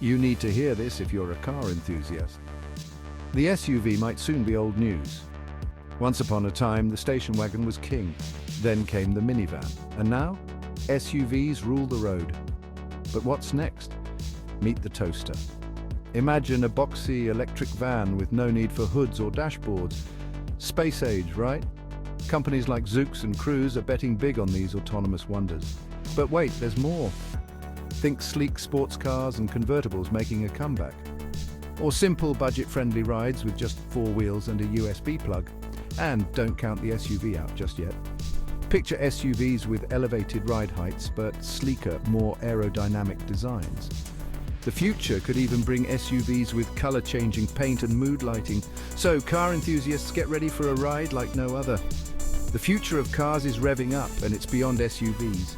You need to hear this if you're a car enthusiast. The SUV might soon be old news. Once upon a time, the station wagon was king. Then came the minivan. And now, SUVs rule the road. But what's next? Meet the toaster. Imagine a boxy electric van with no need for hoods or dashboards. Space age, right? Companies like Zoox and Cruise are betting big on these autonomous wonders. But wait, there's more. Think sleek sports cars and convertibles making a comeback. Or simple budget-friendly rides with just 4 wheels and a USB plug. And don't count the SUV out just yet. Picture SUVs with elevated ride heights but sleeker, more aerodynamic designs. The future could even bring SUVs with color-changing paint and mood lighting. So car enthusiasts, get ready for a ride like no other. The future of cars is revving up, and it's beyond SUVs.